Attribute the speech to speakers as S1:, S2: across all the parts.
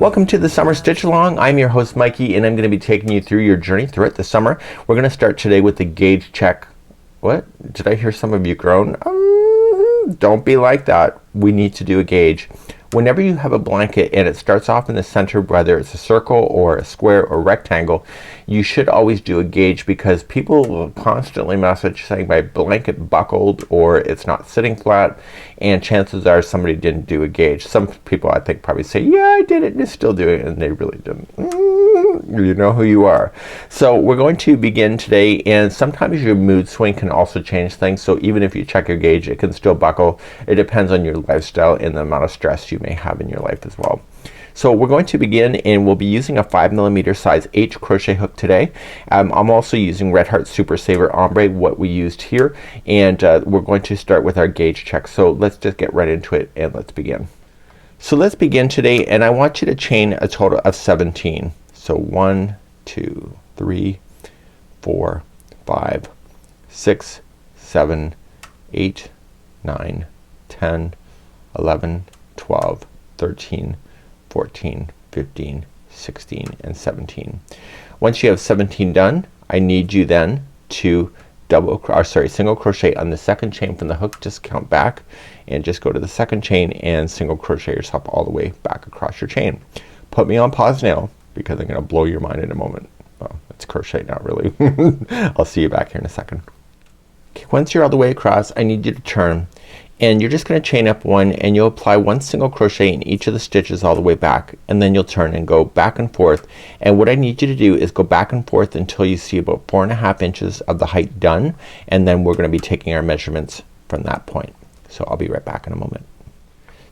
S1: Welcome to the Summer Stitch Along. I'm your host Mikey and I'm going to be taking you through your journey throughout the summer. We're going to start today with the gauge check. What? Did I hear some of you groan? Don't be like that. We need to do a gauge. Whenever you have a blanket and it starts off in the center, whether it's a circle or a square or rectangle, you should always do a gauge, because people will constantly message saying my blanket buckled or it's not sitting flat, and chances are somebody didn't do a gauge. Some people I think probably say, yeah, I did it, and still do it, and they really didn't. You know who you are. So we're going to begin today, and sometimes your mood swing can also change things. So even if you check your gauge, it can still buckle. It depends on your lifestyle and the amount of stress you may have in your life as well. So we're going to begin, and we'll be using a 5mm size H crochet hook today. I'm also using Red Heart Super Saver Ombre, what we used here, and we're going to start with our gauge check. So let's just get right into it and let's begin. So let's begin today, and I want you to chain a total of 17. So 1, 2, 3, 4, 5, 6, 7, 8, 9, 10, 11, 12, 13, 14, 15, 16, and 17. Once you have 17 done, I need you then to single crochet on the second chain from the hook. Just count back and just go to the second chain and single crochet yourself all the way back across your chain. Put me on pause now, because I'm gonna blow your mind in a moment. Well, it's crochet now, really. I'll see you back here in a second. Okay, once you're all the way across, I need you to turn, and you're just gonna chain up one, and you'll apply one single crochet in each of the stitches all the way back, and then you'll turn and go back and forth. And what I need you to do is go back and forth until you see about 4.5 inches of the height done, and then we're gonna be taking our measurements from that point. So I'll be right back in a moment.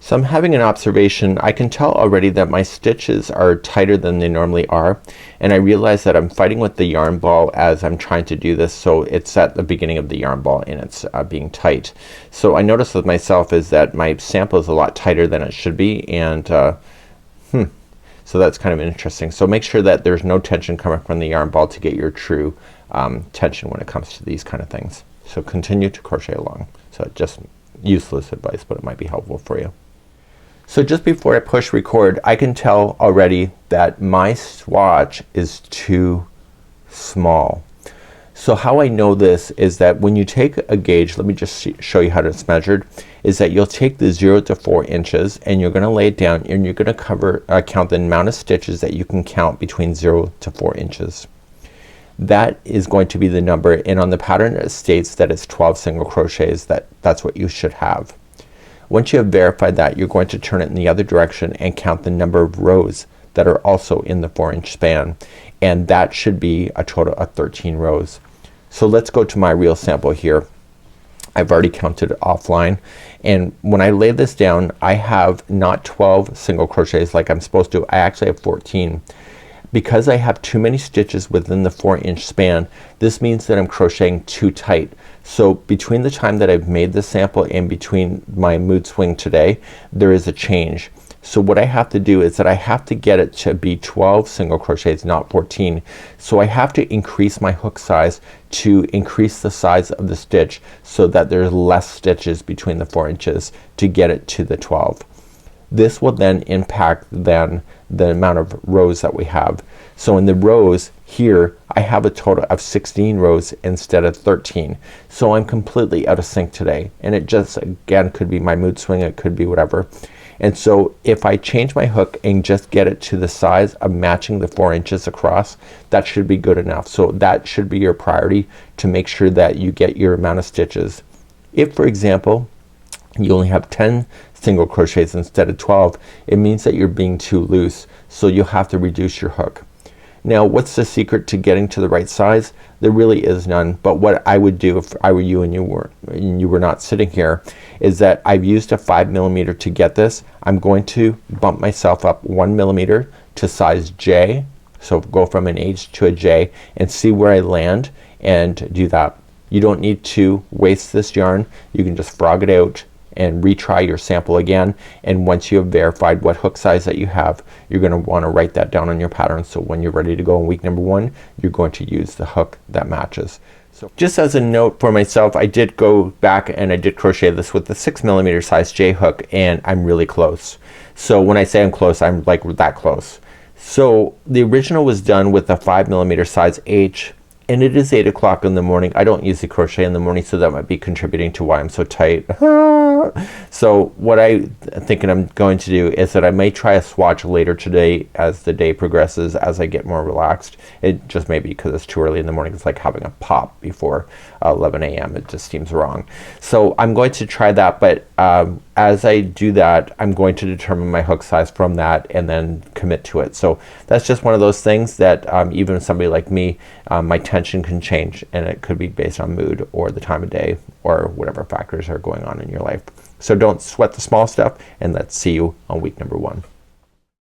S1: So I'm having an observation. I can tell already that my stitches are tighter than they normally are, and I realize that I'm fighting with the yarn ball as I'm trying to do this. So it's at the beginning of the yarn ball and it's being tight. So I noticed with myself is that my sample is a lot tighter than it should be, and so that's kind of interesting. So make sure that there's no tension coming from the yarn ball to get your true tension when it comes to these kind of things. So continue to crochet along. So just useless advice, but it might be helpful for you. So just before I push record, I can tell already that my swatch is too small. So how I know this is that when you take a gauge, let me just show you how it's measured, is that you'll take the 0 to 4 inches and you're gonna lay it down, and you're gonna count the amount of stitches that you can count between 0 to 4 inches. That is going to be the number, and on the pattern it states that it's 12 single crochets. That's what you should have. Once you have verified that, you're going to turn it in the other direction and count the number of rows that are also in the 4-inch span, and that should be a total of 13 rows. So let's go to my real sample here. I've already counted it offline, and when I lay this down, I have not 12 single crochets like I'm supposed to. I actually have 14. Because I have too many stitches within the 4-inch span, this means that I'm crocheting too tight. So between the time that I've made the sample and between my mood swing today, there is a change. So what I have to do is that I have to get it to be 12 single crochets, not 14. So I have to increase my hook size to increase the size of the stitch so that there's less stitches between the 4 inches to get it to the 12. This will then impact then the amount of rows that we have. So in the rows here, I have a total of 16 rows instead of 13. So I'm completely out of sync today, and it just again could be my mood swing, it could be whatever. And so if I change my hook and just get it to the size of matching the 4 inches across, that should be good enough. So that should be your priority, to make sure that you get your amount of stitches. If for example you only have 10 single crochets instead of 12, it means that you're being too loose, so you'll have to reduce your hook. Now what's the secret to getting to the right size? There really is none, but what I would do if I were you and you were not sitting here is that I've used a 5mm to get this. I'm going to bump myself up 1mm to size J, so go from an H to a J and see where I land and do that. You don't need to waste this yarn. You can just frog it out and retry your sample again, and once you have verified what hook size that you have, you're gonna wanna write that down on your pattern, so when you're ready to go in week number 1, you're going to use the hook that matches. So just as a note for myself, I did go back and I did crochet this with the 6mm size J hook, and I'm really close. So when I say I'm close, I'm like that close. So the original was done with a 5mm size H, and it is 8 o'clock in the morning. I don't usually crochet in the morning, so that might be contributing to why I'm so tight. So what I'm thinking I'm going to do is that I may try a swatch later today as the day progresses, as I get more relaxed. It just may be because it's too early in the morning. It's like having a pop before 11 a.m. It just seems wrong. So I'm going to try that, but as I do that, I'm going to determine my hook size from that and then commit to it. So that's just one of those things that even somebody like me, my tension can change, and it could be based on mood or the time of day or whatever factors are going on in your life. So don't sweat the small stuff, and let's see you on week number 1.